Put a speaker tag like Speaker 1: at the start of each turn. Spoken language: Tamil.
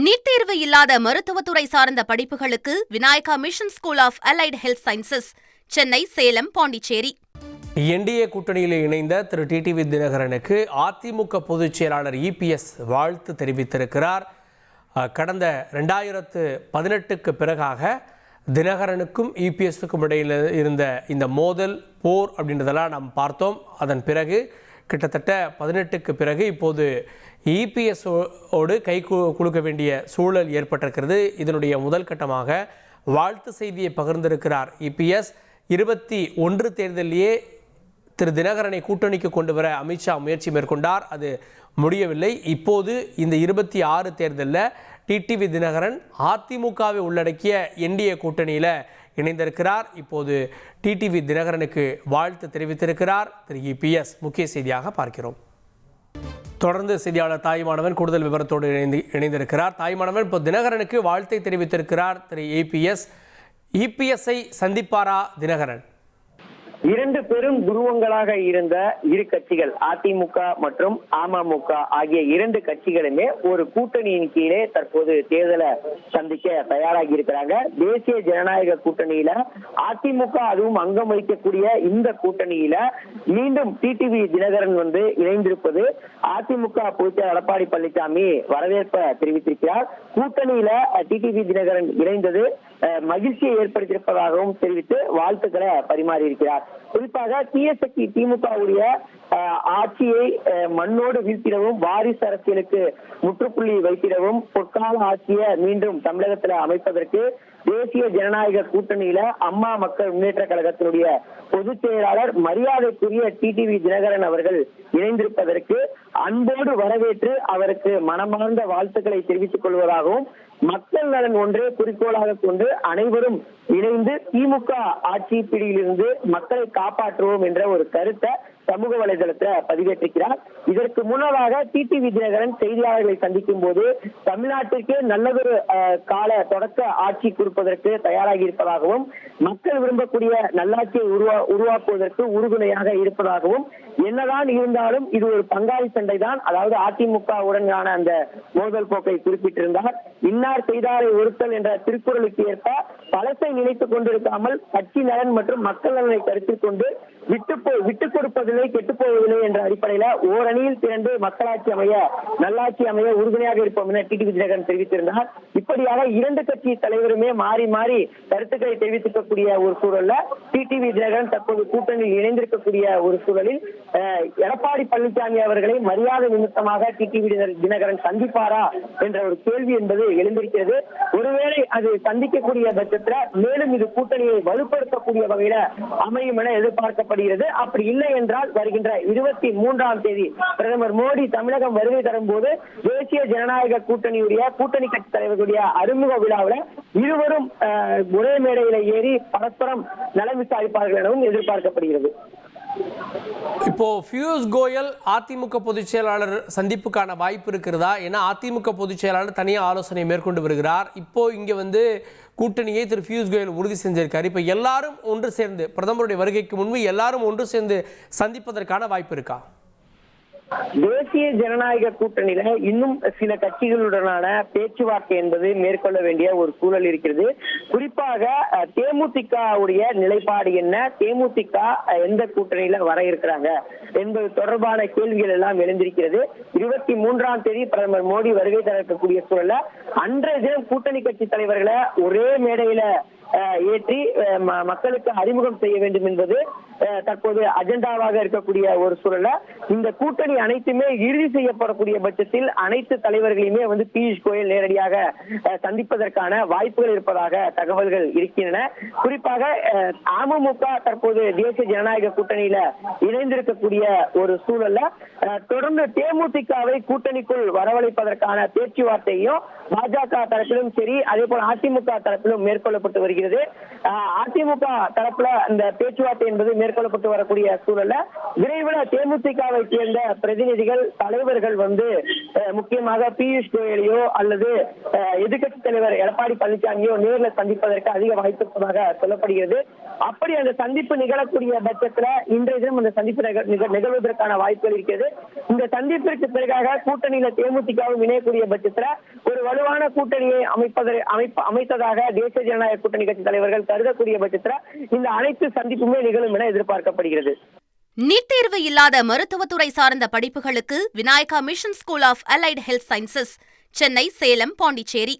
Speaker 1: நீட் தேர்வு இல்லாத மருத்துவத்துறை சார்ந்த படிப்புகளுக்கு Vinayaka mission school of allied health sciences, Chennai, Salem, Pondicherry.
Speaker 2: NDA கூட்டணியில் இணைந்த திரு டிடிவி தினகரனுக்கு அதிமுக பொதுச் செயலாளர் இபிஎஸ் வாழ்த்து தெரிவித்திருக்கிறார். கடந்த 2018க்கு பிறகாக தினகரனுக்கும் இபிஎஸ்க்கும் இடையில் இருந்த இந்த மோதல், போர் அப்படின்றதெல்லாம் நாம் பார்த்தோம். அதன் பிறகு கிட்டத்தட்ட 18க்கு பிறகு இப்போது இபிஎஸ்ஓடு கை குலுக்க வேண்டிய சூழல் ஏற்பட்டிருக்கிறது. இதனுடைய முதல் கட்டமாக வாழ்த்து செய்தியை பகிர்ந்திருக்கிறார் இபிஎஸ். 21 தேர்தலிலேயே திரு தினகரனை கூட்டணிக்கு கொண்டு வர அமித்ஷா முயற்சி மேற்கொண்டார். அது முடியவில்லை. இப்போது இந்த 26 தேர்தலில் டிடிவி தினகரன் அதிமுகவை உள்ளடக்கிய என்டிஏ கூட்டணியில் இணைந்திருக்கிறார். இப்போது டிடிவி தினகரனுக்கு வாழ்த்து தெரிவித்திருக்கிறார் திரு இபிஎஸ். முக்கிய செய்தியாக பார்க்கிறோம். தொடர்ந்து செய்தியாளர் தாய்மானவன் கூடுதல் விவரத்தோடு இணைந்திருக்கிறார். தாய்மானவன், இப்போ தினகரனுக்கு வாழ்த்தை தெரிவித்திருக்கிறார் திரு இபிஎஸ்ஐ சந்திப்பாரா தினகரன்?
Speaker 3: இரண்டு பெரும் துருவங்களாக இருந்த இரு கட்சிகள் அதிமுக மற்றும் அமமுக ஆகிய இரண்டு கட்சிகளுமே ஒரு கூட்டணியின் கீழே தற்போது தேர்தலை சந்திக்க தயாராகி இருக்கிறாங்க. தேசிய ஜனநாயக கூட்டணியில அதிமுக அதுவும் அங்கம் வகிக்கக்கூடிய இந்த கூட்டணியில மீண்டும் டிடிவி தினகரன் இணைந்திருப்பது அதிமுக பொதுச்செயலாளர் எடப்பாடி பழனிசாமி வரவேற்பை தெரிவித்திருக்கிறார். கூட்டணியில டிடிவி தினகரன் இணைந்தது மகிழ்ச்சியை ஏற்படுத்தியிருப்பதாகவும் தெரிவித்து வாழ்த்துக்களை பரிமாறி இருக்கிறார். குறிப்பாக தீயசக்தி திமுகவுடைய ஆட்சியை மண்ணோடு வீழ்த்திடவும், வாரிசு அரசியலுக்கு முற்றுப்புள்ளி வைத்திடவும், பொற்கால ஆட்சியை மீண்டும் தமிழகத்தில் அமைப்பதற்கு தேசிய ஜனநாயக கூட்டணியில அம்மா மக்கள் முன்னேற்ற கழகத்தினுடைய பொதுச் செயலாளர் மரியாதைக்குரிய டிடிவி தினகரன் அவர்கள் இணைந்திருப்பதற்கு அன்போடு வரவேற்று அவருக்கு மனமார்ந்த வாழ்த்துக்களை தெரிவித்துக் கொள்வதாகவும், மக்கள் நலன் ஒன்றே குறிக்கோளாக கொண்டு அனைவரும் இணைந்து திமுக ஆட்சி பிடியிலிருந்து மக்களை காப்பாற்றுவோம் என்ற ஒரு கருத்தை சமூக வலைதளத்துல பதிவேற்றிருக்கிறார். இதற்கு முன்னதாக டிடிவி தினகரன் செய்தியாளர்களை சந்திக்கும் போது தமிழ்நாட்டிற்கே நல்லதொரு கால தொடக்க ஆட்சி கொடுப்பதற்கு தயாராகி இருப்பதாகவும், மக்கள் விரும்பக்கூடிய நல்லாட்சியை உருவாக்குவதற்கு உறுதுணையாக இருப்பதாகவும், என்னதான் இருந்தாலும் இது ஒரு பங்காளி சண்டை தான், அதாவது அதிமுகவுடனான அந்த மோதல் போக்கை குறிப்பிட்டிருந்தார். இன்னார் செய்தாரை ஒருத்தல் என்ற திருக்குறளுக்கு ஏற்ப பலத்தை நினைத்துக் கொண்டிருக்காமல் கட்சி நலன் மற்றும் மக்கள் நலனை கருத்தில் கொண்டு விட்டுக் கொடுப்பதில்லை, கெட்டுப் போவதில்லை என்ற அடிப்படையில ஓரணியில் திரண்டு மக்களாட்சி அமைய, நல்லாட்சி அமைய உறுதுணையாக இருப்போம் என டிடிவி தினகரன் தெரிவித்திருந்தார். இப்படியாக இரண்டு கட்சி தலைவருமே மாறி மாறி கருத்துக்களை தெரிவித்திருக்கக்கூடிய ஒரு சூழல்ல டிடிவி தினகரன் தற்போது கூட்டணியில் இணைந்திருக்கக்கூடிய ஒரு சூழலில் எடப்பாடி பழனிசாமி அவர்களை மரியாதை நிமித்தமாக டிடிவி தினகரன் சந்திப்பாரா என்ற ஒரு கேள்வி என்பது எழுந்திருக்கிறது. ஒருவேளை அது சந்திக்கக்கூடிய பட்சத்தில் மேலும் இது கூட்டணியை வலுப்படுத்தக்கூடிய வகையில அமையும் என எதிர்பார்க்கப்படுகிறது. அப்படி இல்லை என்றால் வருகின்ற 23ஆம் தேதி பிரதமர் மோடி தமிழகம் வருகை தரும்போது தேசிய ஜனநாயக கூட்டணி கட்சி தலைவர்களுடைய அறிமுக விழாவில் இருவரும் ஒரே மேடையில ஏறி பரஸ்பரம் நலம் விசாரிப்பார்கள் எனவும் எதிர்பார்க்கப்படுகிறது.
Speaker 2: இப்போ பியூஷ் கோயல் அதிமுக பொதுச் செயலாளர் சந்திப்புக்கான வாய்ப்பு இருக்கிறதா? ஏன்னா அதிமுக பொதுச் செயலாளர் தனியாக ஆலோசனை மேற்கொண்டு வருகிறார். இப்போ இங்க கூட்டணியை திரு பியூஷ் கோயல் உறுதி செஞ்சிருக்காரு. இப்போ எல்லாரும் ஒன்று சேர்ந்து பிரதமருடைய வருகைக்கு முன்பு எல்லாரும் ஒன்று சேர்ந்து சந்திப்பதற்கான வாய்ப்பு இருக்கா?
Speaker 3: தேசிய ஜனநாயக கூட்டணியில இன்னும் சில கட்சிகளுடனான பேச்சுவார்த்தை என்பது மேற்கொள்ள வேண்டிய ஒரு சூழல் இருக்கிறது. குறிப்பாக தேமுதிகவுடைய நிலைப்பாடு என்ன, தேமுதிக எந்த கூட்டணியில வர இருக்கிறாங்க என்பது தொடர்பான கேள்விகள் எல்லாம் எழுந்திருக்கிறது. 23ஆம் தேதி பிரதமர் மோடி வருகை தர இருக்கக்கூடிய சூழல்ல அன்றைய தினம் கூட்டணி கட்சி தலைவர்களை ஒரே மேடையில ஏற்றி மக்களுக்கு அறிமுகம் செய்ய வேண்டும் என்பது தற்போது அஜெண்டாவாக இருக்கக்கூடிய ஒரு சூழல்ல இந்த கூட்டணி அனைத்துமே இறுதி செய்யப்படக்கூடிய பட்சத்தில் அனைத்து தலைவர்களையுமே பியூஷ் கோயல் நேரடியாக சந்திப்பதற்கான வாய்ப்புகள் இருப்பதாக தகவல்கள் இருக்கின்றன. குறிப்பாக அமமுக தற்போது தேசிய ஜனநாயக கூட்டணியில இணைந்திருக்கக்கூடிய ஒரு சூழல்ல தொடர்ந்து தேமுதிகவை கூட்டணிக்குள் வரவழைப்பதற்கான பேச்சுவார்த்தையும் பாஜக தரப்பிலும் சரி, அதே போல அதிமுக தரப்பிலும் மேற்கொள்ளப்பட்டு வருகிறது. வருகிறது. அதிமுக தரப்புல இந்த பேச்சுவார்த்தை என்பது மேற்கொள்ளப்பட்டு வரக்கூடிய சூழல்ல விரைவில் தேமுதிகவை சேர்ந்த பிரதிநிதிகள் தலைவர்கள் முக்கியமாக பியூஷ் கோயலையோ அல்லது எதிர்க்கட்சி தலைவர் எடப்பாடி பழனிசாமியோ நேரில் சந்திப்பதற்கு அதிக வாய்ப்பு இருப்பதாக சொல்லப்படுகிறது. அப்படி அந்த சந்திப்பு நிகழக்கூடிய பட்சத்துல இன்றைய தினம் அந்த சந்திப்பு நிகழ்வதற்கான வாய்ப்புகள் இருக்கிறது. இந்த சந்திப்பிற்கு பிறகாக கூட்டணியில தேமுதிகவும் இணையக்கூடிய பட்சத்துல ஒரு வலுவான கூட்டணியை அமைத்ததாக தேசிய ஜனநாயக கூட்டணி கட்சி தலைவர்கள் கருதக்கூடிய பட்சத்துல இந்த அனைத்து சந்திப்புமே நிகழும் என எதிர்பார்க்கப்படுகிறது.
Speaker 1: நீட் தேர்வு இல்லாத மருத்துவத்துறை சார்ந்த படிப்புகளுக்கு Vinayaka mission school of allied health sciences, Chennai, Salem, Pondicherry